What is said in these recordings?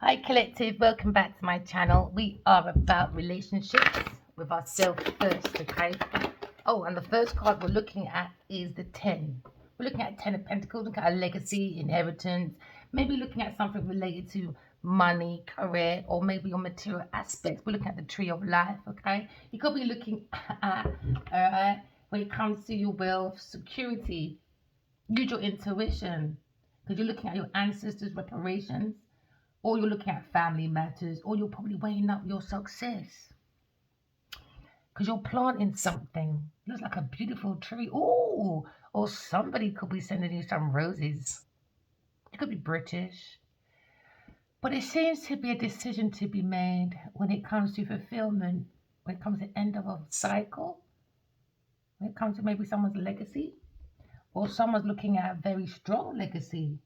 Hi collective, welcome back to my channel. We are about relationships with ourselves first, okay? Oh, and the first card we're looking at is the 10. We're looking at 10 of Pentacles, looking at a legacy, inheritance, maybe looking at something related to money, career, or maybe your material aspects. We're looking at the tree of life, okay? You could be looking at, when it comes to your wealth, security, use your intuition, because you're looking at your ancestors' reparations, or you're looking at family matters, or you're probably weighing up your success because you're planting something. It looks like a beautiful tree. Oh, or somebody could be sending you some roses. It could be British. But it seems to be a decision to be made when it comes to fulfillment, when it comes to the end of a cycle, when it comes to maybe someone's legacy, or someone's looking at a very strong legacy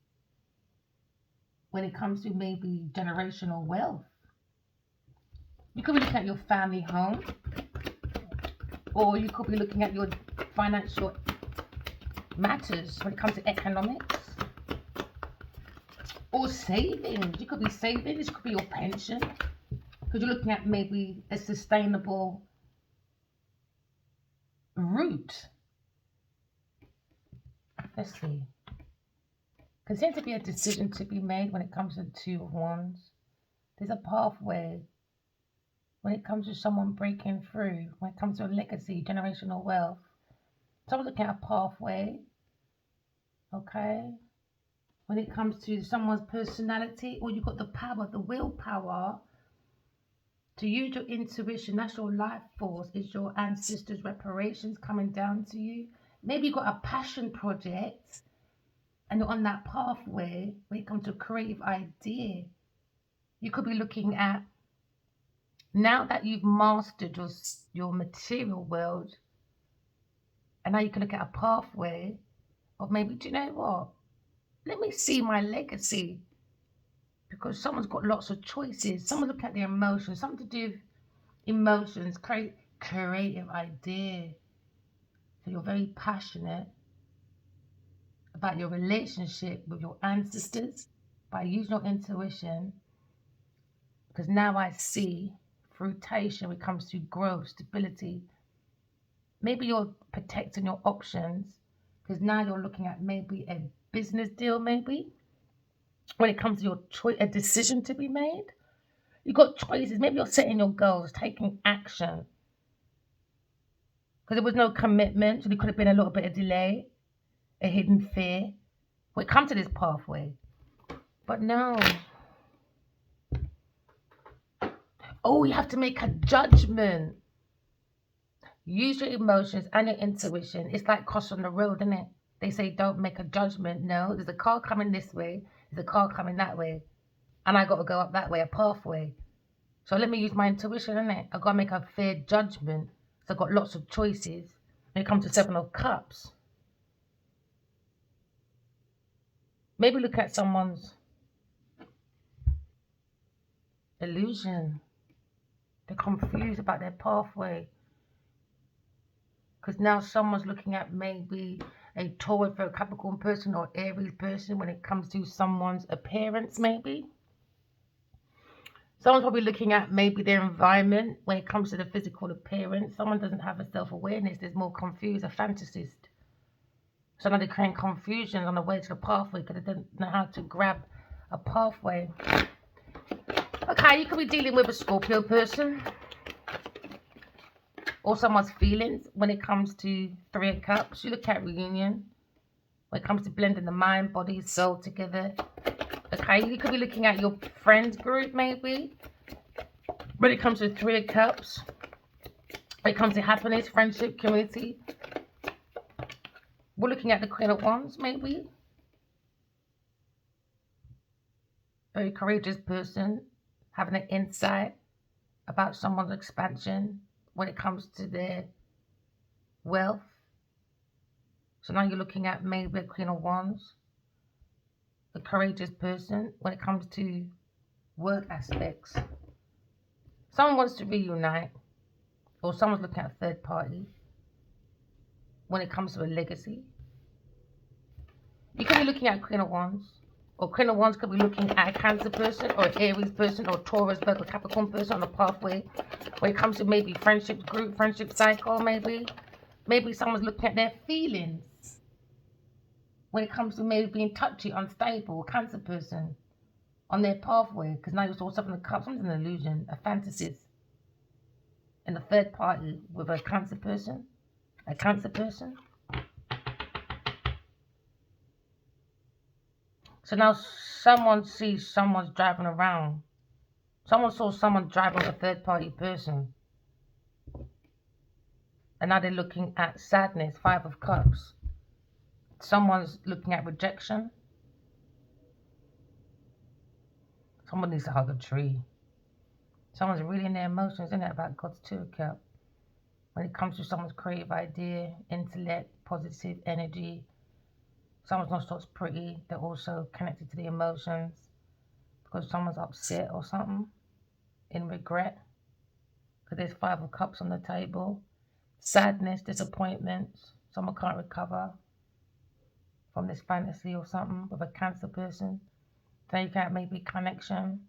when it comes to maybe generational wealth. You could be looking at your family home, or you could be looking at your financial matters when it comes to economics or savings. You could be saving, this could be your pension because you're looking at maybe a sustainable route. Let's see. There seems to be a decision to be made when it comes to Two of Wands. There's a pathway when it comes to someone breaking through, when it comes to a legacy, generational wealth. Someone's looking at a pathway, okay? When it comes to someone's personality, or you've got the power, the willpower to use your intuition. That's your life force. It's your ancestors' reparations coming down to you. Maybe you've got a passion project and you're on that pathway when it comes to a creative idea. You could be looking at, now that you've mastered your material world, and now you can look at a pathway of maybe, do you know what? Let me see my legacy, because someone's got lots of choices. Someone look at their emotions, something to do with emotions, creative idea. So you're very passionate about your relationship with your ancestors by using your intuition, because now I see fruitation when it comes to growth, stability. Maybe you're protecting your options because now you're looking at maybe a business deal, maybe when it comes to your choice, a decision to be made. You've got choices. Maybe you're setting your goals, taking action. Because there was no commitment, so there could have been a little bit of delay, a hidden fear. We come to this pathway. But no. Oh, you have to make a judgment. Use your emotions and your intuition. It's like crossing the road, isn't it? They say don't make a judgment. No, there's a car coming this way, there's a car coming that way. And I got to go up that way, a pathway. So let me use my intuition, innit? I got to make a fair judgment. So I've got lots of choices. When it comes to Seven of Cups, maybe look at someone's illusion. They're confused about their pathway. Because now someone's looking at maybe a Taurus for a Capricorn person or Aries person when it comes to someone's appearance, maybe. Someone's probably looking at maybe their environment when it comes to the physical appearance. Someone doesn't have a self-awareness. There's more confused, a fantasist. So now they're creating confusion on the way to the pathway because they don't know how to grab a pathway. Okay, you could be dealing with a Scorpio person or someone's feelings when it comes to Three of Cups. You look at reunion when it comes to blending the mind, body, soul together. Okay, you could be looking at your friends group maybe when it comes to Three of Cups. When it comes to happiness, friendship, community. We're looking at the Queen of Wands maybe. Very courageous person having an insight about someone's expansion when it comes to their wealth. So now you're looking at maybe a Queen of Wands, a courageous person when it comes to work aspects. Someone wants to reunite, or someone's looking at a third party when it comes to a legacy. You could be looking at Queen of Wands Or Queen of Wands could be looking at a Cancer person or an Aries person or Taurus, Virgo, Capricorn person on the pathway when it comes to maybe friendship group, friendship cycle, maybe. Maybe someone's looking at their feelings when it comes to maybe being touchy, unstable, Cancer person on their pathway. Because now you saw something in the cup, something's an illusion, a fantasy. And the third party with a Cancer person. A Cancer person. So now someone sees someone's driving around. Someone saw someone driving with a third party person. And now they're looking at sadness, 5 of Cups. Someone's looking at rejection. Someone needs to hug a tree. Someone's really in their emotions, isn't it, about God's 2 of Cups? When it comes to someone's creative idea, intellect, positive energy. Someone's not just pretty, they're also connected to the emotions because someone's upset or something, in regret. Because there's 5 of Cups on the table. Sadness, disappointments. Someone can't recover from this fantasy or something with a Cancer person. Then you can maybe connection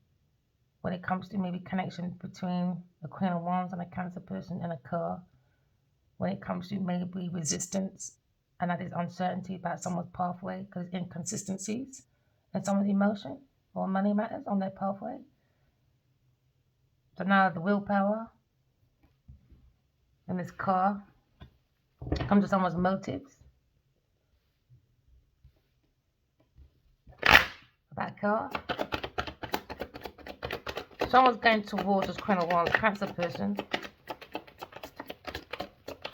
when it comes to maybe connection between a Queen of Wands and a Cancer person in a car. When it comes to maybe resistance and that is uncertainty about someone's pathway because inconsistencies and someone's emotion or money matters on their pathway. So now the willpower in this car comes to someone's motives about car. Someone's going towards this Queen of Wands, Cancer person.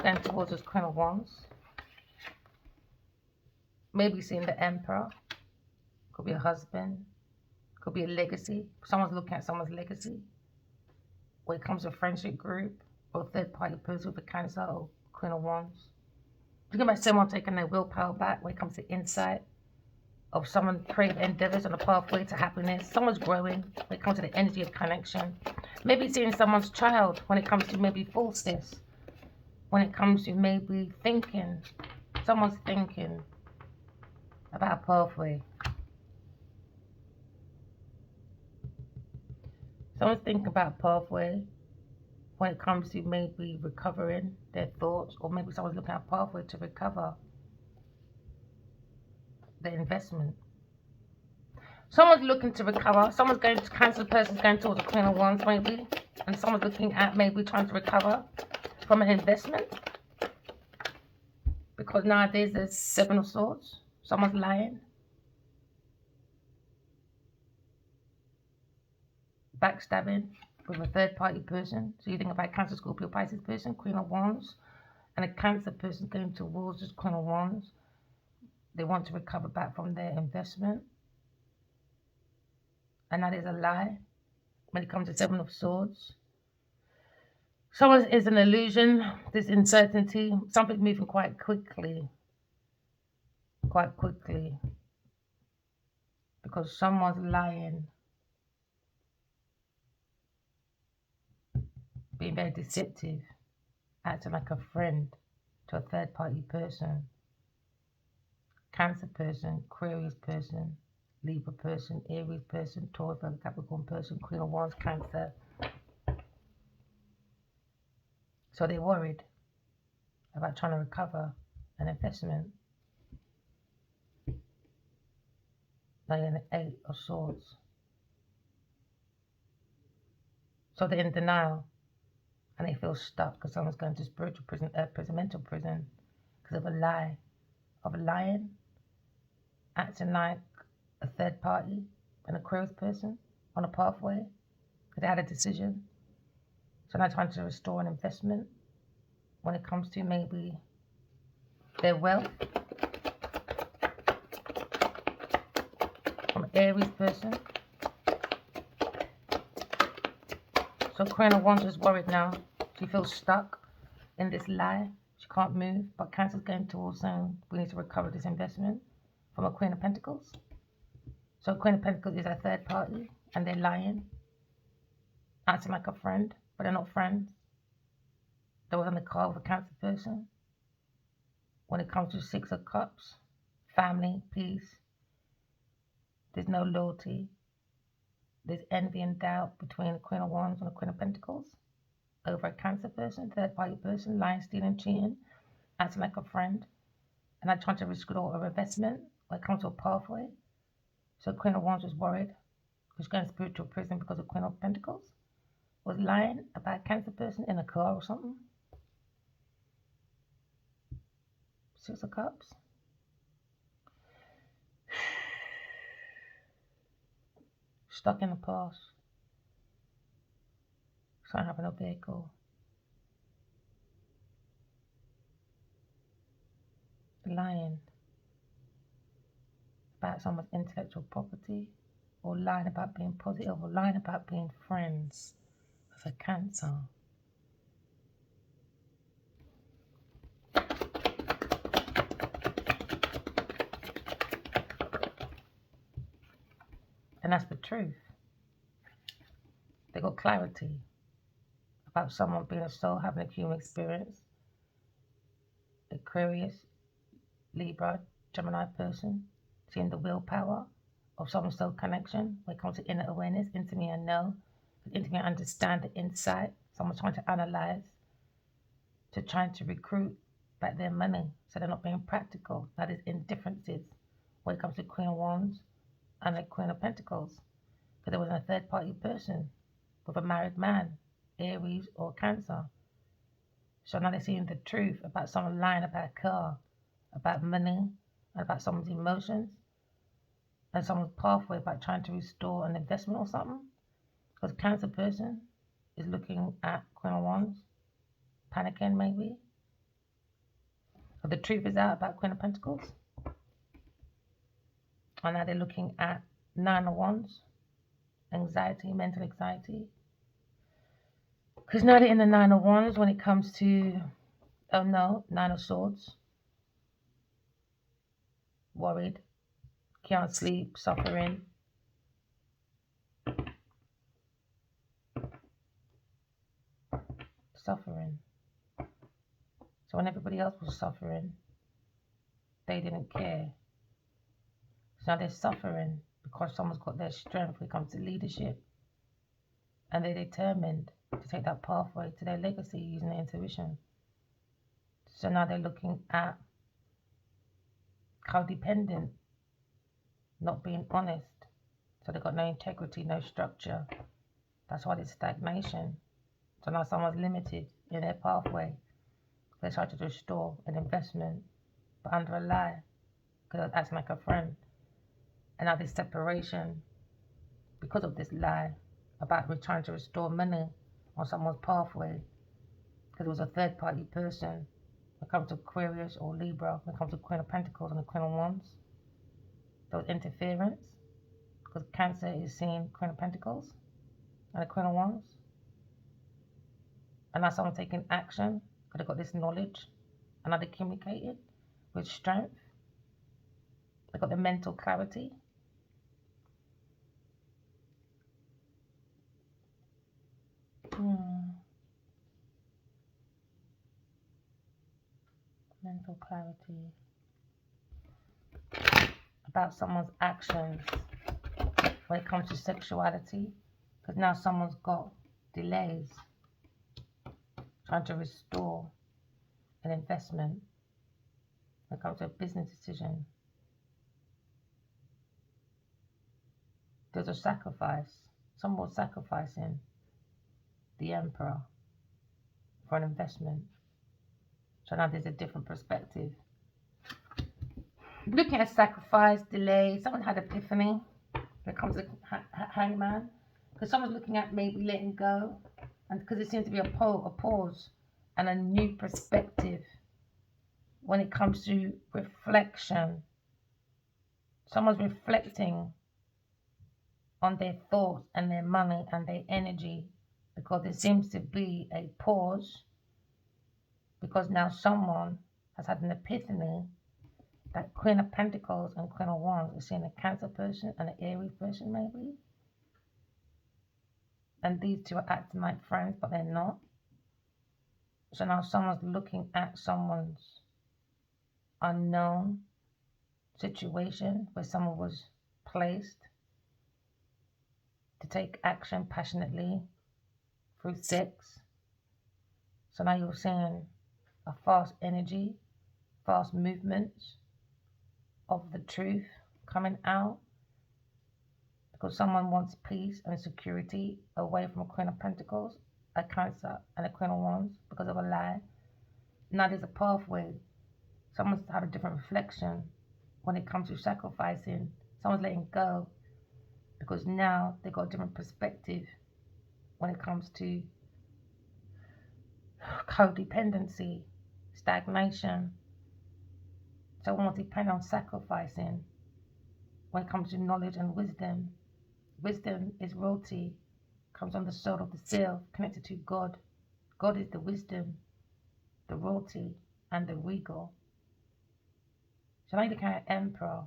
Going towards this Queen of Wands. Maybe seeing the Emperor. Could be a husband. Could be a legacy. Someone's looking at someone's legacy. When it comes to a friendship group or third party person with a Cancer or Queen of Wands. Think about someone taking their willpower back when it comes to insight of someone creative endeavors on the pathway to happiness. Someone's growing when it comes to the energy of connection. Maybe seeing someone's child when it comes to maybe falseness. When it comes to maybe thinking. Someone's thinking about a pathway. Someone's thinking about a pathway when it comes to maybe recovering their thoughts, or maybe someone's looking at a pathway to recover their investment. Someone's looking to recover. Someone's going to Cancer person's going towards the Queen of Wands maybe, and someone's looking at maybe trying to recover from an investment. Because nowadays there's 7 of Swords. Someone's lying. Backstabbing with a third party person. So you think about Cancer, Scorpio, Pisces person, Queen of Wands, and a Cancer person going towards this Queen of Wands. They want to recover back from their investment. And that is a lie when it comes to 7 of Swords. Someone is an illusion, this uncertainty, something moving quite quickly. Because someone's lying, being very deceptive, acting like a friend to a third party person. Cancer person, Aquarius person, Libra person, Aries person, Taurus, Virgo, Capricorn person, Queen of Wands, Cancer. So they're worried about trying to recover an investment. Now you're in the 8 of Swords. So they're in denial and they feel stuck because someone's going to spiritual prison, mental prison because of a lie, of lying, acting like a third party, an Aquarius person on a pathway because they had a decision. So now trying to restore an investment when it comes to maybe their wealth. From an Aries person. So Queen of Wands is worried now. She feels stuck in this lie. She can't move, but Cancer's going towards saying we need to recover this investment from a Queen of Pentacles. So Queen of Pentacles is a third party and they're lying, acting like a friend, but they're not friends. They was in the car with a Cancer person. When it comes to 6 of Cups, family, peace, There's no loyalty. There's envy and doubt between the Queen of Wands and the Queen of Pentacles over a Cancer person, third party person, lying, stealing, cheating, acting like a friend, and I'm trying to restore a investment when it comes to a pathway. So Queen of Wands was worried. She's going to spiritual prison because of Queen of Pentacles. Was lying about a Cancer person in a car or something. Six of Cups. Stuck in the past. Trying to have no vehicle. Lying about someone's intellectual property, or lying about being positive, or lying about being friends with a Cancer. And that's the truth. They got clarity about someone being a soul, having a human experience. Aquarius, Libra, Gemini person, seeing the willpower of someone's soul connection when it comes to inner awareness, intimate and know, intimate understand the insight. Someone's trying to analyze, to trying to recruit back their money, so they're not being practical. That is indifferences when it comes to Queen of Wands and the Queen of Pentacles. Because there was a third party person with a married man, Aries or Cancer. So now they're seeing the truth about someone lying about a car, about money, and about someone's emotions, and someone's pathway about trying to restore an investment or something. Because Cancer person is looking at Queen of Wands, panicking maybe. But the truth is out about Queen of Pentacles. And now they're looking at Nine of Wands, anxiety, mental anxiety. Because now they're in the Nine of Wands when it comes to, oh no, Nine of Swords. Worried, can't sleep, suffering. Suffering. So when everybody else was suffering, they didn't care. So now they're suffering because someone's got their strength when it comes to leadership. And they're determined to take that pathway to their legacy using their intuition. So now they're looking at codependent, not being honest. So they've got no integrity, no structure. That's why there's stagnation. So now someone's limited in their pathway. They try to restore an investment, but under a lie, because they're acting like a friend. And now there's separation because of this lie about trying to restore money on someone's pathway, because it was a third party person. When it comes to Aquarius or Libra, when it comes to Queen of Pentacles and the Queen of Wands, there was interference, because Cancer is seeing Queen of Pentacles and the Queen of Wands. And now someone's taking action because they've got this knowledge, and now they communicated with strength. They've got the mental clarity. Mental clarity about someone's actions when it comes to sexuality, because now someone's got delays trying to restore an investment when it comes to a business decision. There's a sacrifice. Someone was sacrificing the emperor for an investment. So now there's a different perspective. Looking at sacrifice, delay, someone had epiphany when it comes to hangman. Because someone's looking at maybe letting go. And because there seems to be a pause and a new perspective when it comes to reflection. Someone's reflecting on their thoughts and their money and their energy, because there seems to be a pause, because now someone has had an epiphany that Queen of Pentacles and Queen of Wands is seeing a Cancer person and an Aries person maybe. And these two are acting like friends, but they're not. So now someone's looking at someone's unknown situation where someone was placed to take action passionately through sex. So now you're seeing a fast energy, fast movements of the truth coming out because someone wants peace and security away from a Queen of Pentacles, a Cancer, and a Queen of Wands because of a lie. Now there's a pathway. Someone's had a different reflection when it comes to sacrificing. Someone's letting go because now they've got a different perspective when it comes to codependency, stagnation. Someone wants to depend on sacrificing when it comes to knowledge and wisdom. Wisdom is royalty, comes on the soul of the self, connected to God. God is the wisdom, the royalty, and the regal. So now you look at Emperor,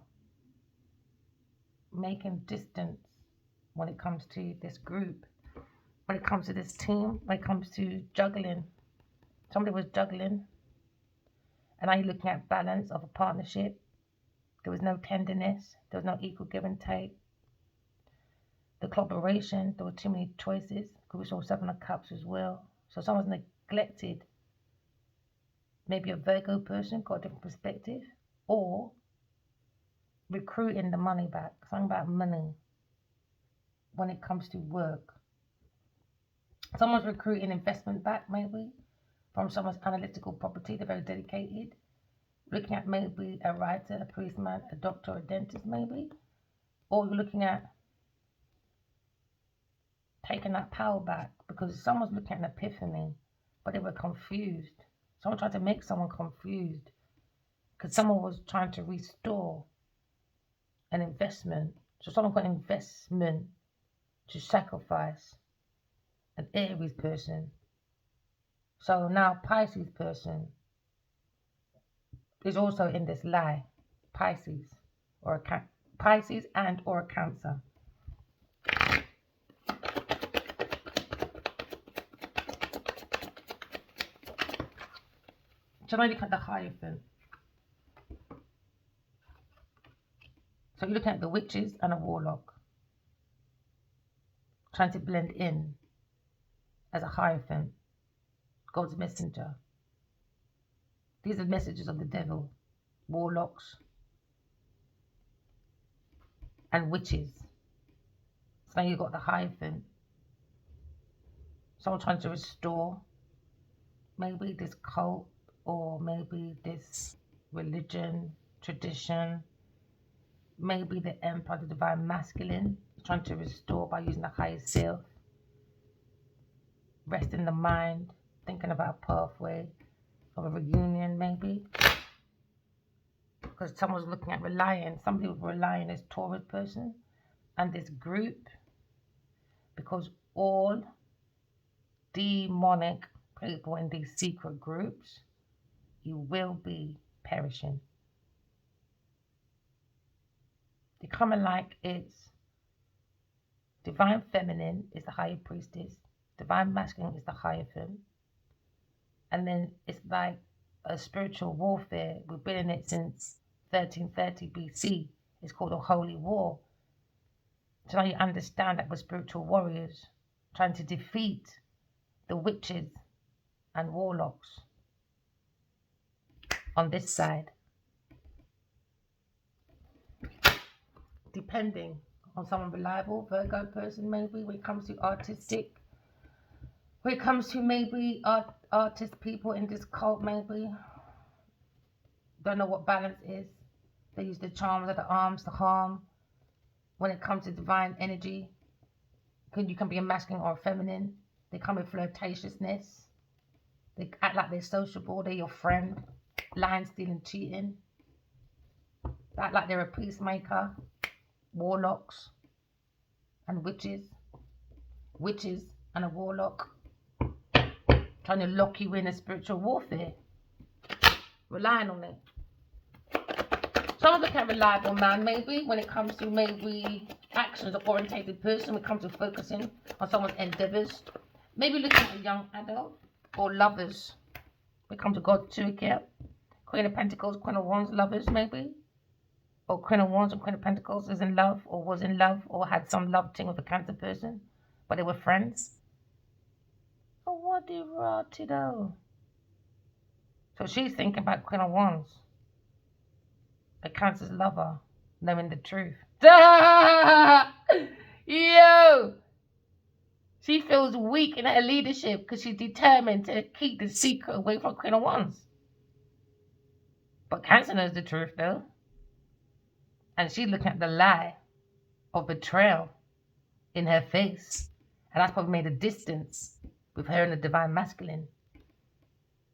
making distance when it comes to this group, when it comes to this team, when it comes to juggling. Somebody was juggling, and now you're looking at balance of a partnership. There was no tenderness, there was no equal give and take. The collaboration, there were too many choices, because we saw 7 of Cups as well. So someone's neglected. Maybe a Virgo person got a different perspective, or recruiting the money back. Something about money when it comes to work. Someone's recruiting investment back, maybe, from someone's analytical property. They're very dedicated. Looking at maybe a writer, a policeman, a doctor, a dentist, maybe. Or you're looking at taking that power back because someone's looking at an epiphany, but they were confused. Someone tried to make someone confused because someone was trying to restore an investment. So someone got investment to sacrifice, an Aries person. So now Pisces person is also in this lie. Pisces Pisces and or a Cancer. So now you look at the Hierophant. So you're looking at the witches and a warlock trying to blend in as a Hierophant, God's messenger. These are messages of the devil, warlocks and witches. So now you've got the Hierophant. Someone trying to restore maybe this cult or maybe this religion, tradition. Maybe the Emperor, the Divine Masculine, trying to restore by using the higher self. Rest in the mind, thinking about a pathway of a reunion maybe. Because someone's looking at relying, somebody was relying as Taurus person and this group, because all demonic people in these secret groups, you will be perishing. They coming like it's Divine Feminine is the higher priestess, Divine Masculine is the Hierophant, and then it's like a spiritual warfare. We've been in it since 1330 BC. It's called a holy war. So now you understand that we're spiritual warriors trying to defeat the witches and warlocks on this side. Depending on someone reliable, Virgo person maybe, when it comes to artistic, when it comes to maybe artist people in this cult maybe, don't know what balance is. They use the charms of the arms to harm. When it comes to divine energy, you can be a masculine or a feminine. They come with flirtatiousness. They act like they're sociable, they're your friend. Lying, stealing, cheating. They act like they're a peacemaker. Warlocks and witches. Witches and a warlock. Trying to lock you in a spiritual warfare. Relying on it. Someone's looking at a reliable man, maybe, when it comes to maybe actions or orientated person, when it comes to focusing on someone's endeavors. Maybe looking at a young adult or lovers. When it comes to God's toolkit. Queen of Pentacles, Queen of Wands, lovers, maybe. or Queen of Wands or Queen of Pentacles is in love or was in love or had some love thing with a Cancer person, but they were friends. So what do you want to know? So she's thinking about Queen of Wands, a Cancer's lover, knowing the truth. Yo! She feels weak in her leadership because she's determined to keep the secret away from Queen of Wands. But Cancer knows the truth though. And she's looking at the lie of betrayal in her face. And that's probably made a distance with her and the divine masculine.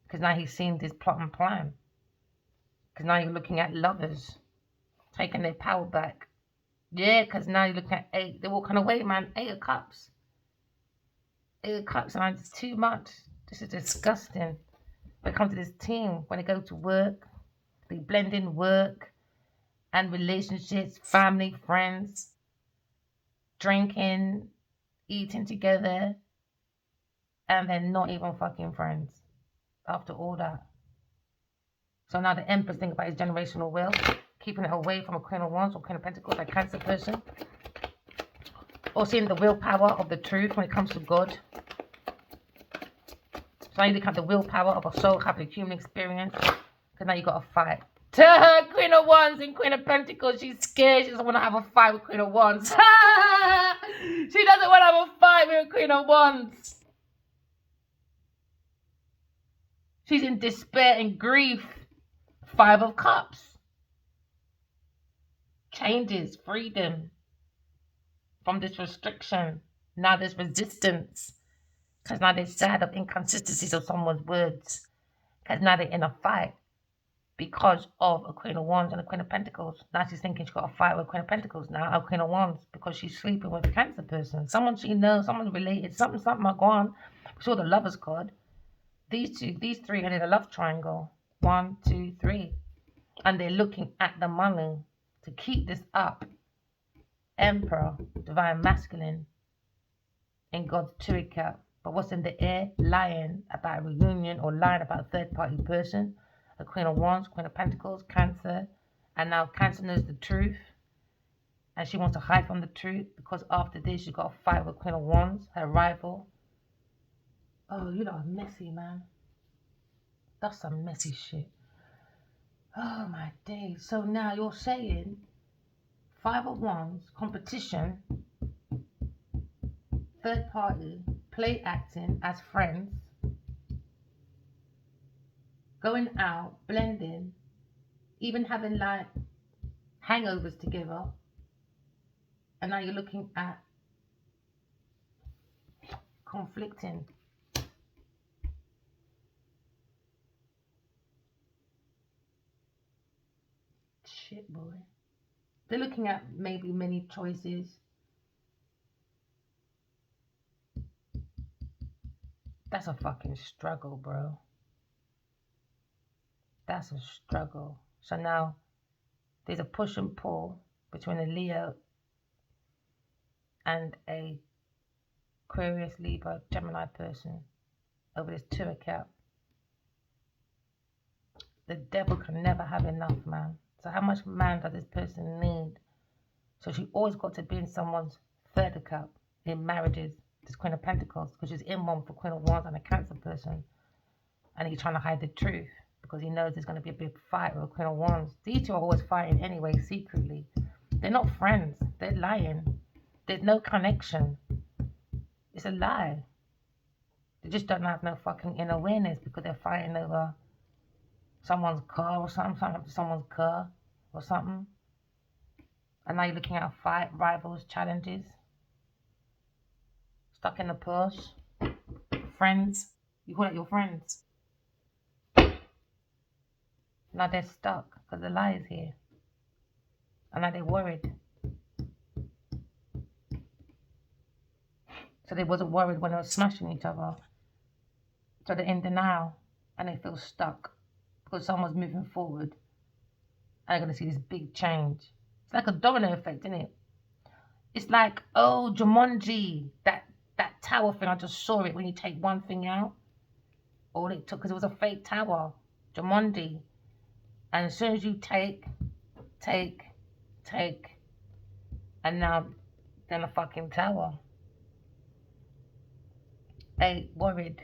Because now he's seen this plot and plan. Because now you're looking at lovers taking their power back. Yeah, because now you're looking at 8. They're walking away, man. 8 of Cups. 8 of Cups, and it's too much. This is disgusting. When it comes to this team, when they go to work, they blend in work and relationships, family, friends, drinking, eating together, and they're not even fucking friends after all that. So now the Empress thinking about his generational wealth, keeping it away from a Queen of Wands or Queen of Pentacles, a Cancer person. Or seeing the willpower of the truth when it comes to God. So now you look at the willpower of a soul having a human experience. Because now you got to fight. Queen of Wands and Queen of Pentacles, she's scared. She doesn't want to have a fight with Queen of Wands. She doesn't want to have a fight with Queen of Wands. She's in despair and grief. 5 of Cups. Changes, freedom from this restriction. Now there's resistance. Because now they're sad of inconsistencies of someone's words. Because now they're in a fight. Because of a Queen of Wands and a Queen of Pentacles. Now she's thinking she's got a fight with a Queen of Pentacles now, a Queen of Wands, because she's sleeping with a Cancer person. Someone she knows, someone related, something might go on. We saw the Lover's card. These 3 are in a love triangle. 1, 2, 3. And they're looking at the money to keep this up. Emperor, divine masculine, in God's Two Cup. But what's in the air? Lying about a reunion or lying about a third-party person. A Queen of Wands, Queen of Pentacles, Cancer. And now Cancer knows the truth. And she wants to hide from the truth because after this, she's got a fight with Queen of Wands, her rival. Oh, you lot are messy, man. That's some messy shit. Oh, my days. So now you're saying 5 of Wands, competition, third party, play acting as friends, going out, blending, even having like hangovers together. And now you're looking at conflicting. Shit, boy. They're looking at maybe many choices. That's a fucking struggle, bro. That's a struggle. So now there's a push and pull between a Leo and a Aquarius, Libra, Gemini person over this 2 of Cups. The devil can never have enough, man. So how much man does this person need? So she always got to be in someone's 3rd of Cup in marriages. This Queen of Pentacles, because she's in one for Queen of Wands and a Cancer person. And he's trying to hide the truth because he knows there's going to be a big fight with a Queen of Wands. These 2 are always fighting anyway, secretly. They're not friends. They're lying. There's no connection. It's a lie. They just don't have no fucking inner awareness because they're fighting over someone's car or something to someone's car or something. And now you're looking at a fight, rivals, challenges. Stuck in the push. Friends. You call it your friends. Now they're stuck because the lie is here. And now they're worried. So they wasn't worried when they were smashing each other. So they're in denial and they feel stuck because someone's moving forward. And they're going to see this big change. It's like a domino effect, isn't it? It's like, oh, Jumanji, that tower thing, I just saw it when you take one thing out. All it took, because it was a fake tower, Jumanji. And as soon as you take, take, and now they're in a fucking tower. They worried,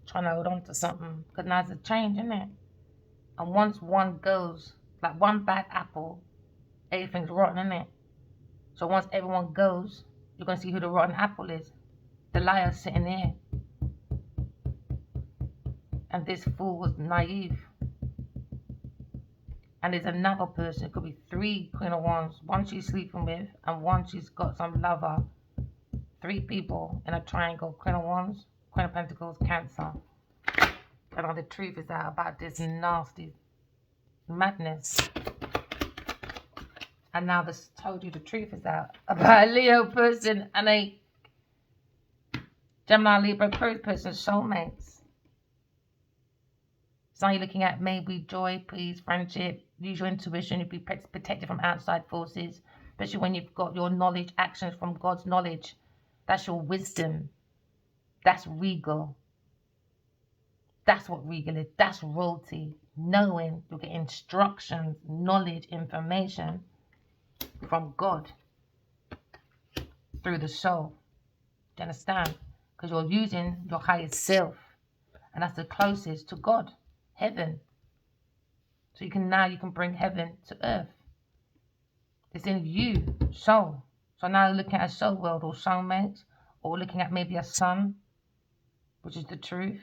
trying to hold on to something, because now there's a change, isn't it? And once one goes, like one bad apple, everything's rotten, isn't it? So once everyone goes, you're going to see who the rotten apple is. The liar's sitting here. And this fool was naive. And there's another person, it could be 3 Queen of Wands, one she's sleeping with, and one she's got some lover. 3 people in a triangle, Queen of Wands, Queen of Pentacles, Cancer. And all the truth is out about this nasty madness. And now this told you the truth is out about a Leo person and a Gemini, Libra, Aquarius person, soulmates. So you're looking at maybe joy, peace, friendship, use your intuition, you'll be protected from outside forces, especially when you've got your knowledge, actions from God's knowledge. That's your wisdom. That's regal. That's what regal is. That's royalty. Knowing, you'll get instructions, knowledge, information from God through the soul. Do you understand? Because you're using your highest self, and that's the closest to God, heaven. So you can bring heaven to earth. It's in you, soul. So now you're looking at a soul world or soulmate, or looking at maybe a son, which is the truth,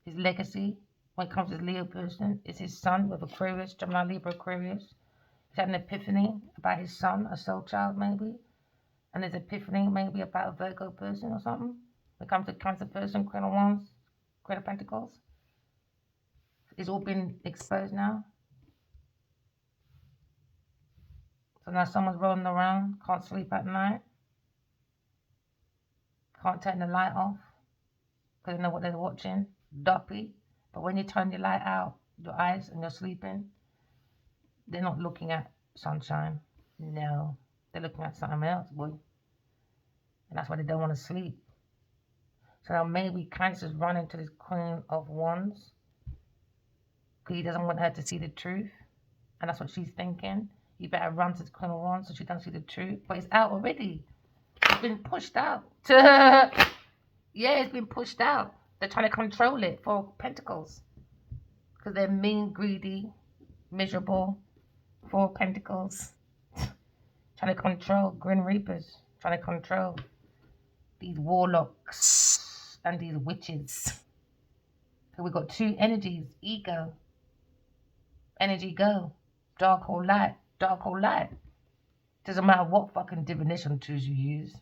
his legacy. When it comes to the Leo person, it's his son with Aquarius, Gemini, Libra, Aquarius. He's had an epiphany about his son, a soul child maybe. And there's epiphany maybe about a Virgo person or something. When it comes to Cancer person, Queen of Wands, Queen of Pentacles. It's all been exposed now. So now someone's rolling around, can't sleep at night. Can't turn the light off because they know what they're watching. Duppy. But when you turn your light out, your eyes, and you're sleeping, they're not looking at sunshine. No. They're looking at something else, boy. And that's why they don't want to sleep. So now maybe Cancer's running to this Queen of Wands because he doesn't want her to see the truth. And that's what she's thinking. You better run to the Queen of Wands so she doesn't see the truth. But it's out already. It's been pushed out. Yeah, it's been pushed out. They're trying to control it for Pentacles. Because they're mean, greedy, miserable. 4 Pentacles. Trying to control Grim Reapers. Trying to control these warlocks and these witches. So we've got 2 energies. Ego. Energy go. Dark or light. Dark or light. Doesn't matter what fucking divination tools you use.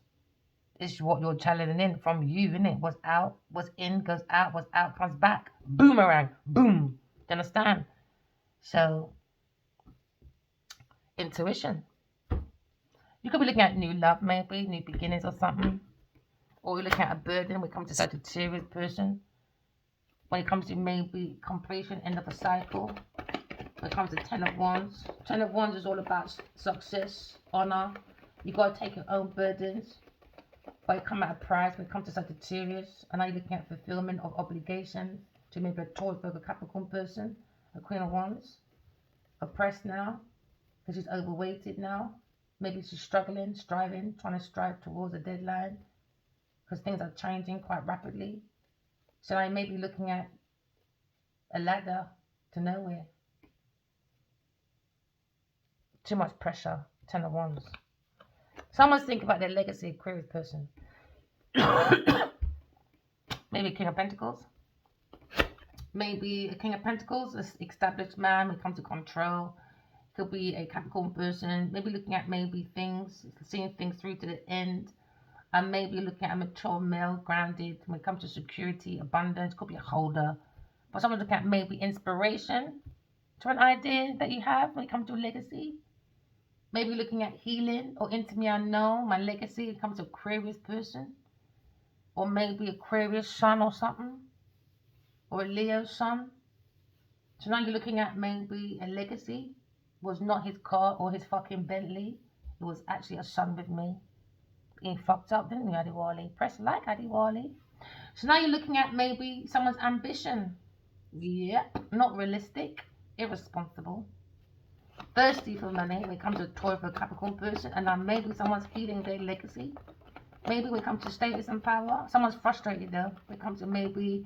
It's what you're channeling in from you, innit? What's out, what's in, goes out, what's out comes back. Boomerang. Boom. Do you understand? So, intuition. You could be looking at new love, maybe, new beginnings or something. Or you're looking at a burden when it comes to such a serious person. When it comes to maybe completion, end of a cycle. When it comes to 10 of Wands. 10 of Wands is all about success, honor. You got to take your own burdens. But it comes at a price when it comes to Sagittarius. And now you're looking at fulfillment of obligations to maybe a Taurus, Virgo, Capricorn person. A Queen of Wands. Oppressed now. Because she's overweighted now. Maybe she's struggling, striving, trying to strive towards a deadline. Because things are changing quite rapidly. So I may be looking at a ladder to nowhere. Too much pressure. 10 of Wands. Someone's thinking about their legacy, Aquarius person. Maybe King of Pentacles. Maybe a King of Pentacles, an established man when it comes to control. Could be a Capricorn person. Maybe looking at maybe things, seeing things through to the end. And maybe looking at a mature male, grounded when it comes to security, abundance. Could be a holder. But someone's looking at maybe inspiration to an idea that you have when it comes to legacy. Maybe looking at healing or into me unknown, my legacy, it comes to Aquarius person. Or maybe Aquarius sun or something. Or a Leo sun. So now you're looking at maybe a legacy. It was not his car or his fucking Bentley. It was actually a son with me. He fucked up, didn't he, Adiwali? Press like, Adiwali. So now you're looking at maybe someone's ambition. Yep, not realistic, irresponsible. thirsty for money when it comes to Taurus for a Capricorn person, and then maybe someone's healing their legacy. Maybe when it comes to status and power, someone's frustrated though. When it comes to maybe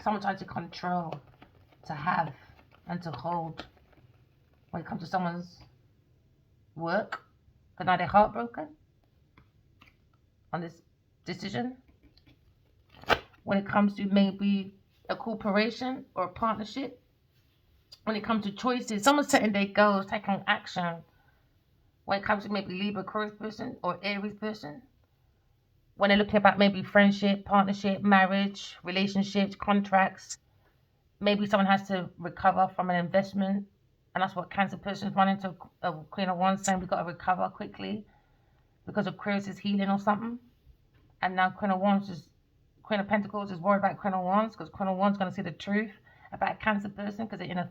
someone trying to control, to have, and to hold. When it comes to someone's work, but now they're heartbroken on this decision. When it comes to maybe a corporation or a partnership, when it comes to choices, someone's setting their goals, taking action. When it comes to maybe Libra, Aquarius person or Aries person, when they're looking about maybe friendship, partnership, marriage, relationships, contracts, maybe someone has to recover from an investment, and that's what Cancer person's running to a Queen of Wands saying we got to recover quickly because Aquarius is healing or something. And now Queen of Pentacles is worried about Queen of Wands because Queen of Wands is going to see the truth about a Cancer person because they're in a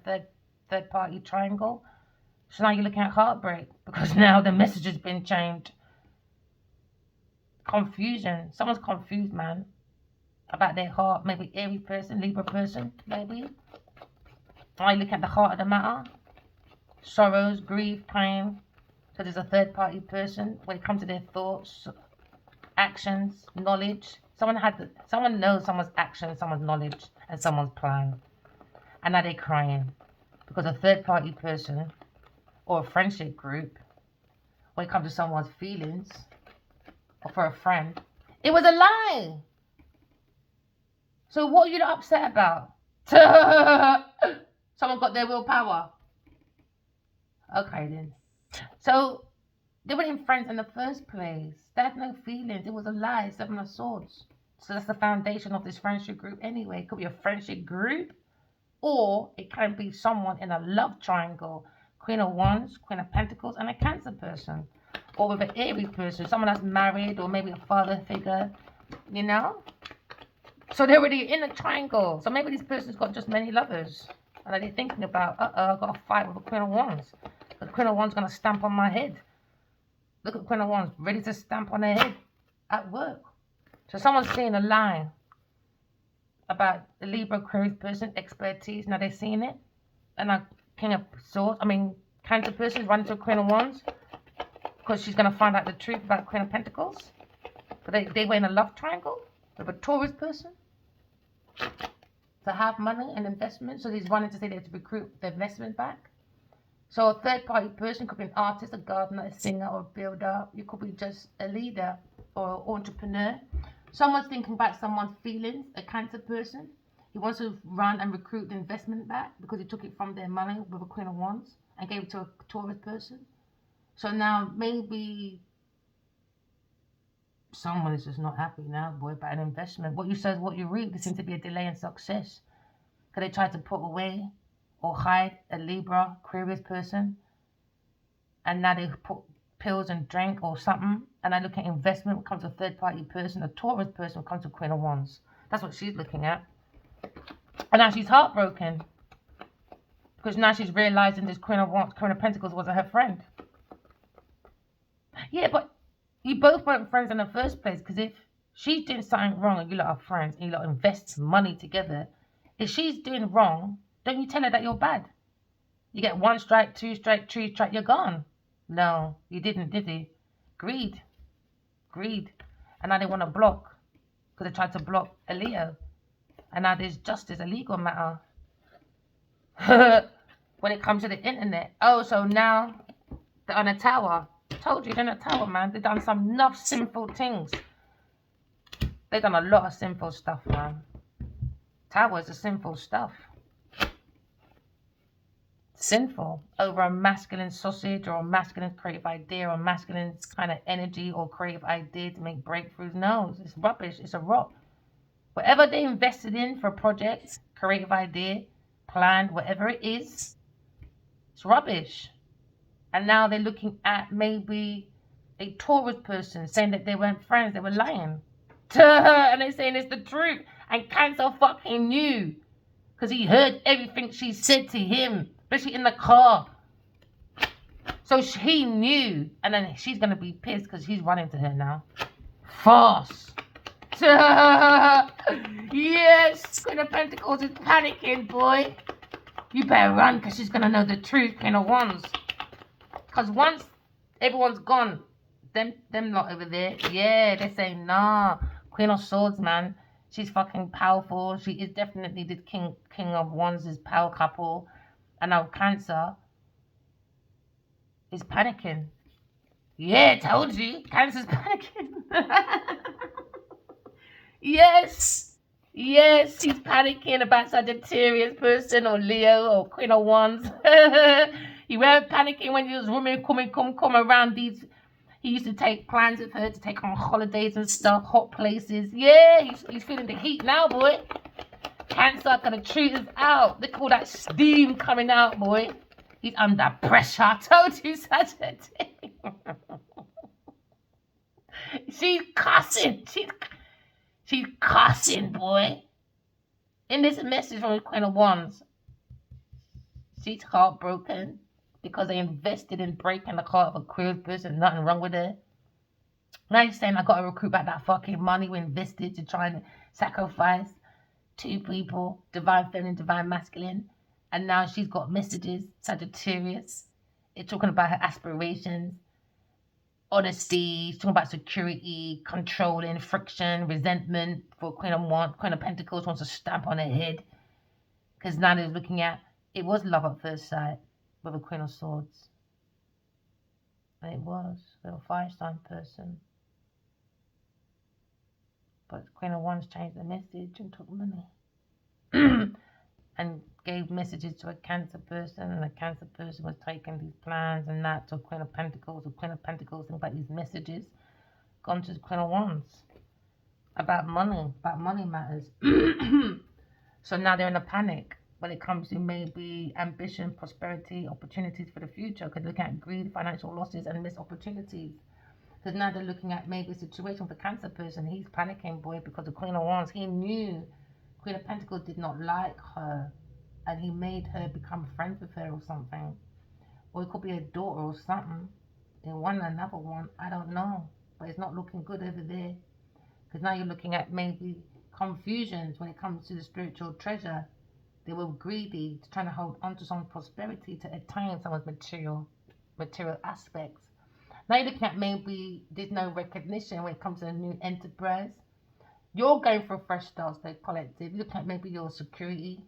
third party triangle. So now you're looking at heartbreak because now the message has been changed. Confusion. Someone's confused, man, about their heart. Maybe Aries person, Libra person, maybe. Now you look at the heart of the matter. Sorrows, grief, pain. So there's a third party person when it comes to their thoughts, actions, knowledge. Someone knows someone's action, someone's knowledge, and someone's plan. And now they're crying because a third party person or a friendship group, when it comes to someone's feelings or for a friend, it was a lie. So what are you upset about? Someone got their willpower. Okay then. So they weren't friends in the first place. They had no feelings. It was a lie. 7 of Swords. So that's the foundation of this friendship group anyway. It could be a friendship group, or it can be someone in a love triangle. Queen of Wands, Queen of Pentacles, and a Cancer person. Or with an Aries person, someone that's married, or maybe a father figure, you know? So they're already in a triangle. So maybe this person's got just many lovers. And they're thinking about, I've got to fight with a Queen of Wands. The Queen of Wands is going to stamp on my head. Look at Queen of Wands, ready to stamp on their head at work. So someone's seeing a lie about the Libra Aquarius person, expertise. Now they're seeing it. And a King of Swords, Cancer person is running to a Queen of Wands because she's going to find out the truth about Queen of Pentacles. But they were in a love triangle with a Taurus person to have money and investment. So he's running to say they have to recruit the investment back. So a third party person could be an artist, a gardener, a singer, or a builder. You could be just a leader or an entrepreneur. Someone's thinking about someone's feelings, a Cancer person. He wants to run and recruit the investment back because he took it from their money with a Queen of Wands and gave it to a Taurus person. So now maybe someone is just not happy now, boy, about an investment. What you sow is what you reap. There seems to be a delay in success because they tried to put away or hide a Libra, Aquarius person, and now they put pills and drink or something, and I look at investment when it comes to a third party person, a Taurus person when it comes to Queen of Wands. That's what she's looking at. And now she's heartbroken because now she's realizing this Queen of Wands, Queen of Pentacles wasn't her friend. Yeah, but you both weren't friends in the first place, because if she's doing something wrong and you lot are friends and you lot invest money together, if she's doing wrong, don't you tell her that you're bad? You get 1 strike, 2 strike, 3 strike, you're gone. No, you didn't, did you? Greed. And now they want to block because they tried to block a Leo. And now there's justice, a legal matter. When it comes to the internet. Oh, so now they're on a tower. Told you, they're on a tower, man. They've done some enough sinful things. They've done a lot of sinful stuff, man. Towers are sinful stuff. Sinful over a masculine sausage or a masculine creative idea or a masculine kind of energy or creative idea to make breakthroughs. No, it's rubbish. It's a rot. Whatever they invested in for a project, creative idea, plan, whatever it is, it's rubbish. And now they're looking at maybe a Taurus person saying that they weren't friends, they were lying. And they're saying it's the truth. And Cancer fucking knew because he heard everything she said to him, especially in the car. So he knew. And then she's going to be pissed because he's running to her now. Fast. Yes, Queen of Pentacles is panicking, boy. You better run because she's going to know the truth, Queen of Wands. Because once everyone's gone, them lot over there, yeah, they're saying, nah, Queen of Swords, man. She's fucking powerful. She is definitely the King of Wands' power couple. And now Cancer is panicking. Yeah, told you. Cancer's panicking. Yes. Yes, he's panicking about Sagittarius person or Leo or Queen of Wands. He weren't panicking when these women come around these. He used to take plans with her to take on holidays and stuff, hot places. Yeah, he's feeling the heat now, boy. Cancer gonna treat us out. Look at all that steam coming out, boy. He's under pressure. I told you, Sagittarius. She's cussing. She's cussing, boy. In this message from the Queen of Wands, she's heartbroken because they invested in breaking the heart of a queer person. Nothing wrong with her. Now she's saying, I got to recoup back that fucking money we invested to try and sacrifice two people, divine feminine, divine masculine. And now she's got messages, Sagittarius. It's talking about her aspirations, honesty, talking about security, controlling, friction, resentment. For Queen of Pentacles wants to stamp on her head. Because now they're looking at, it was love at first sight with a Queen of Swords. And it was with a fire sign person. But Queen of Wands changed the message and took money. And gave messages to a Cancer person, and the Cancer person was taking these plans and that to Queen of Pentacles. The Queen of Pentacles, think about these messages, gone to the Queen of Wands about money matters. So now they're in a panic when it comes to maybe ambition, prosperity, opportunities for the future. Because look at greed, financial losses, and missed opportunities. Because now they're looking at maybe a situation with the Cancer person. He's panicking, boy, because the Queen of Wands, he knew Queen of Pentacles did not like her, and he made her become friends with her or something. Or it could be a daughter or something. In one or another one, I don't know. But it's not looking good over there. Because now you're looking at maybe confusions when it comes to the spiritual treasure. They were greedy, trying to hold on to some prosperity to attain someone's material aspects. Now you're looking at maybe there's no recognition when it comes to a new enterprise. You're going for a fresh start, so collective. Look at maybe your security,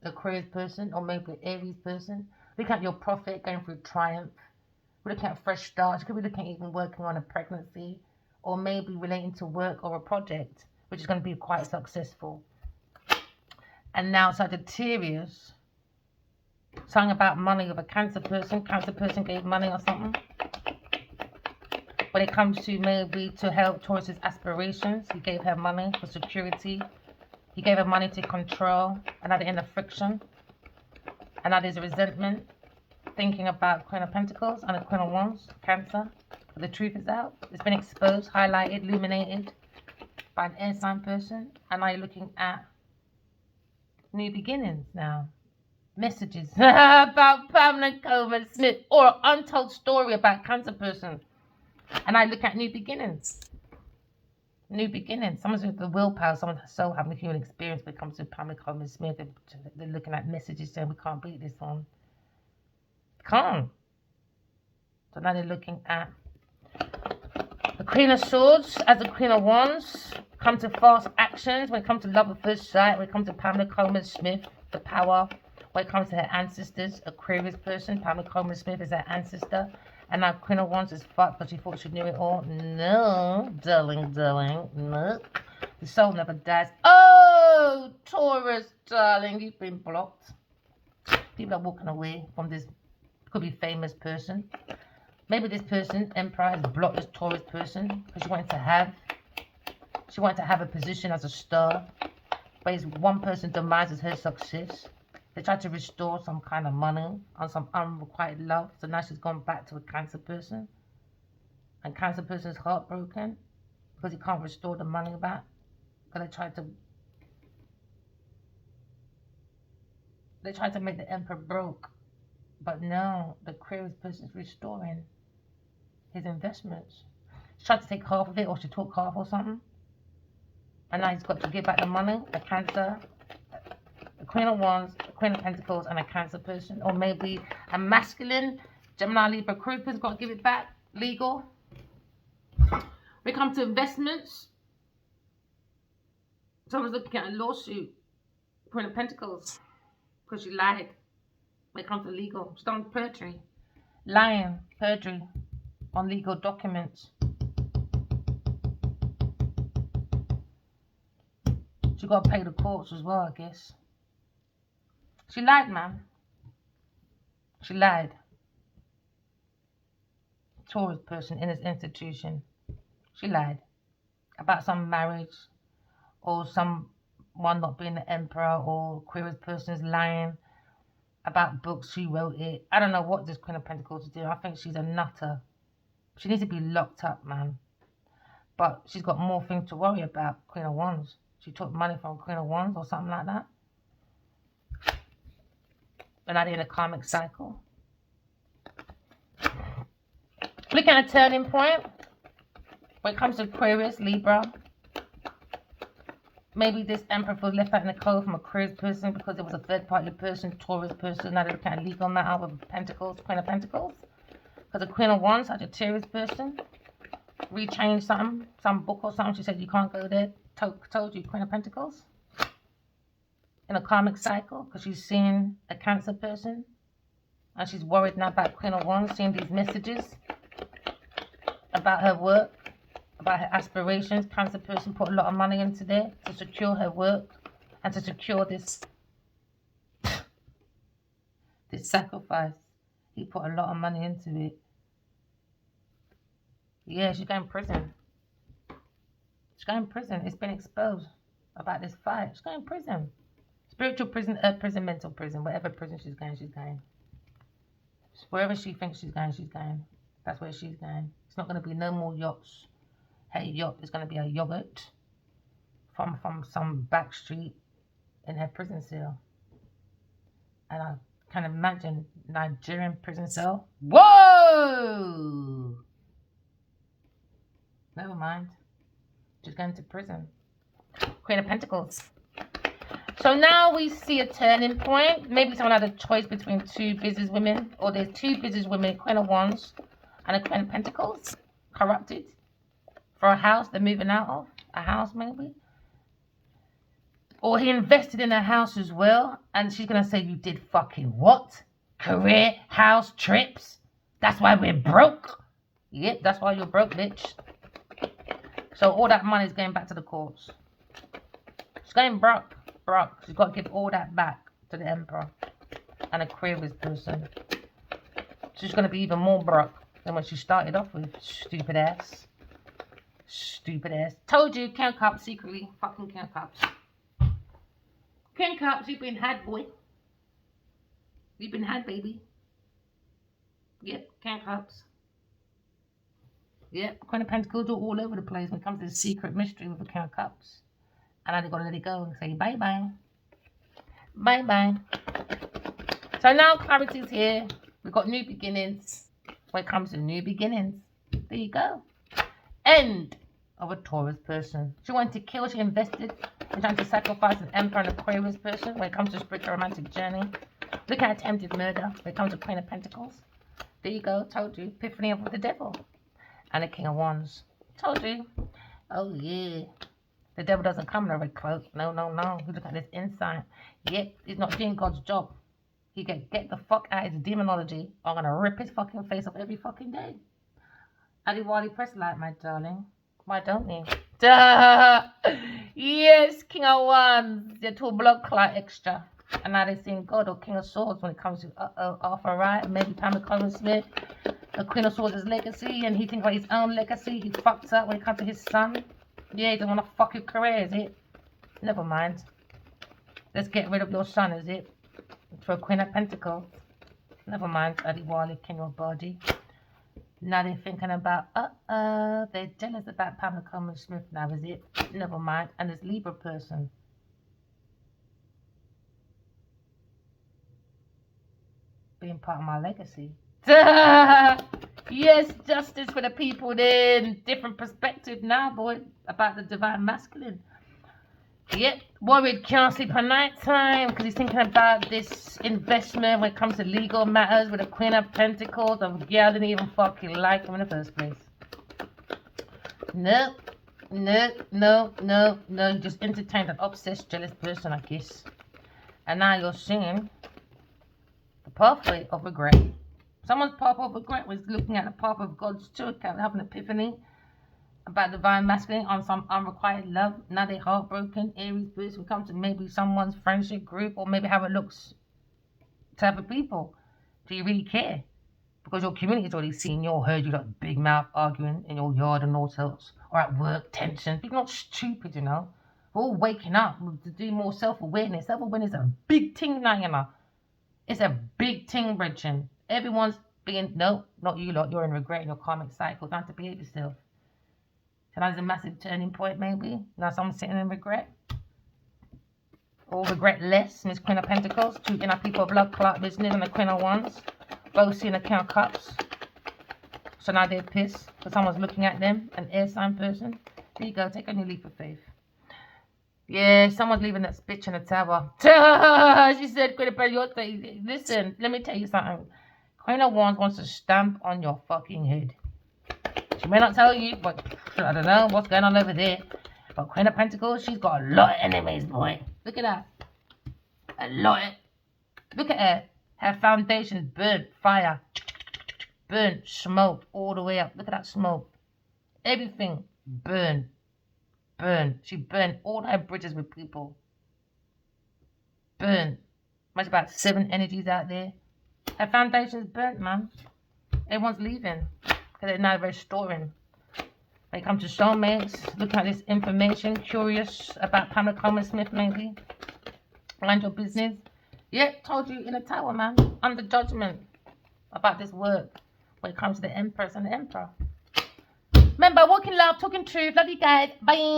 Aquarius person, or maybe Aries person. Look at your prophet going through triumph. We're looking at fresh starts. You could be looking at even working on a pregnancy, or maybe relating to work or a project, which is going to be quite successful. And now Sagittarius, something about money with a Cancer person. Cancer person gave money or something. When it comes to maybe to help Taurus's aspirations, he gave her money for security. He gave her money to control. Another in the friction. And now there's a resentment. Thinking about Queen of Pentacles and the Queen of Wands, Cancer. But the truth is out. It's been exposed, highlighted, illuminated by an air sign person. And now you're looking at new beginnings now. Messages about Pamela Coleman Smith, or an untold story about Cancer person. And I look at new beginnings. New beginnings. Someone's with the willpower, someone's soul having a human experience when it comes to Pamela Coleman Smith. They're looking at messages saying we can't beat this one. Can't. So now they're looking at the Queen of Swords as the Queen of Wands. Come to fast actions when it comes to love at first sight. When it comes to Pamela Coleman Smith, the power. When it comes to her ancestors, Aquarius person, Pamela Coleman Smith is her ancestor. And now Queen of Wands is fucked because she thought she knew it all. No, darling, no. The soul never dies. Oh, Taurus, darling, you've been blocked. People are walking away from this, could be famous person. Maybe this person, Emperor, has blocked this Taurus person because she wanted to have a position as a star. But it's one person demises her success. They tried to restore some kind of money on some unrequited love. So now she's gone back to a Cancer person. And Cancer person is heartbroken because he can't restore the money back. Because they tried to make the Emperor broke. But no, the Aquarius person is restoring his investments. She tried to take half of it, or she took half or something. And now he's got to give back the money, a Cancer, the Queen of Wands, the Queen of Pentacles, and a Cancer person. Or maybe a masculine Gemini, Libra, Aquarius person, got to give it back. Legal. When it comes to investments, someone's looking at a lawsuit. Queen of Pentacles. Because she lied. When it comes to legal. She's done perjury. Lying. Perjury. On legal documents. She got to pay the courts as well, I guess. She lied, man. She lied. Taurus person in this institution. She lied. About some marriage. Or someone not being the emperor. Or Aquarius person is lying. About books. She wrote it. I don't know what this Queen of Pentacles is doing. I think she's a nutter. She needs to be locked up, man. But she's got more things to worry about. Queen of Wands. She took money from Queen of Wands or something like that. And I did a karmic cycle. Looking at a turning point. When it comes to Aquarius, Libra. Maybe this Emperor was left out in the cold from a Aquarius person because it was a third party person, Taurus person. Now they're looking at a legal matter with Pentacles, Queen of Pentacles. Because the Queen of Wands, such a Taurus person. Rechanged something, some book or something. She said you can't go there. Told you, Queen of Pentacles. In a karmic cycle, because she's seeing a Cancer person. And she's worried now about Queen of Wands, seeing these messages about her work, about her aspirations. Cancer person put a lot of money into there to secure her work and to secure this sacrifice. He put a lot of money into it. Yeah, she's going to prison. She's going to prison. It's been exposed about this fight. She's going to prison. Spiritual prison, prison, mental prison. Whatever prison she's going, she's going. Wherever she thinks she's going, she's going. That's where she's going. It's not going to be no more yachts. Her yacht is going to be a yogurt from some back street in her prison cell. And I can imagine Nigerian prison cell. Whoa! Never mind. She's going to prison. Queen of Pentacles. So now we see a turning point. Maybe someone had a choice between two business women. Or there's two business women, Queen of Wands and a Queen of Pentacles. Corrupted. For a house they're moving out of. A house maybe. Or he invested in a house as well. And she's going to say, you did fucking what? Career, house, trips. That's why we're broke. Yep, that's why you're broke, bitch. So all that money is going back to the courts. She's going broke. She's got to give all that back to the Emperor and Aquarius person. She's going to be even more broke than when she started off with. Stupid ass. Stupid ass. Told you, King Cups secretly. Fucking King Cups. King Cups, you've been had, boy. You've been had, baby. Yep, King Cups. Yep, Queen of Pentacles are all over the place when it comes to the secret mystery with the King of Cups. And I just gotta let it go and say bye-bye. Bye-bye. So now clarity's here. We've got new beginnings. When it comes to new beginnings. There you go. End of a Taurus person. She wanted to kill, she invested in trying to sacrifice an Emperor and Aquarius person when it comes to spiritual romantic journey. Look at attempted murder when it comes to Queen of Pentacles. There you go, told you. Epiphany of the devil. And the King of Wands. Told you. Oh yeah. The devil doesn't come in a red cloak. No, no, no. You look at this insight. Yep, he's not doing God's job. He can get the fuck out of his demonology. I'm gonna rip his fucking face off every fucking day. Ali Wally press like, my darling. Why don't you? Duh! Yes, King of Wands. They're too blood clot extra. And now they're seeing God or King of Swords when it comes to Arthur Wright, maybe Pamela Collins Smith. The Queen of Swords' legacy, and he thinks about his own legacy. He fucks up when it comes to his son. Yeah, he doesn't want to fuck your career, is it? Never mind. Let's get rid of your son, is it? For a Queen of Pentacles. Never mind, Adiwali, King of Body. Now they're thinking about, they're jealous about Pamela Coleman Smith now, is it? Never mind. And this Libra person. Being part of my legacy. Yes, justice for the people then. Different perspective now, boy, about the divine masculine. Yep, worried, can't sleep at night time because he's thinking about this investment when it comes to legal matters with the Queen of Pentacles. The girl didn't even fucking like him in the first place. No, no. You just entertained an obsessed, jealous person, I guess. And now you're seeing the pathway of regret. Someone's path of regret was looking at the path of God's children, having an epiphany about divine masculine on some unrequited love. Now they're heartbroken. Aries boost will come to maybe someone's friendship group, or maybe have a look to other people. Do you really care? Because your community's already seen you or heard you like big mouth arguing in your yard and all else, or at work, tension. People are not stupid, you know. We're all waking up to do more self-awareness. Self-awareness is a big thing now, you know. It's a big thing, Bridget. Everyone's being, no, not you lot, you're in regret in your karmic cycle. Time to behave yourself. Tonight's a massive turning point, maybe. Now someone's sitting in regret. Or regret less. Miss Queen of Pentacles. Two inner people of love, clock business, and the Queen of Wands. Both seeing the King of Cups. So now they're pissed because someone's looking at them. An air sign person. There you go. Take a new leap of faith. Yeah, someone's leaving that bitch in the tower. She said, Queen of Pentacles, listen, let me tell you something. Queen of Wands wants to stamp on your fucking head. She may not tell you, but I don't know what's going on over there. But Queen of Pentacles, she's got a lot of enemies, boy. Look at that. A lot. Look at her. Her foundation's burnt, fire. Burnt, smoke all the way up. Look at that smoke. Everything burned. She burned all her bridges with people. Burned. Much about 7 energies out there. Her foundation's burnt, man. Everyone's leaving. Because they're now restoring. When it comes to soulmates, looking at this information, curious about Pamela Coleman Smith, maybe. Mind your business. Yeah, told you in a tower, man. Under judgment about this work when it comes to the Empress and the Emperor. Remember, walking love, talking truth. Love you guys. Bye.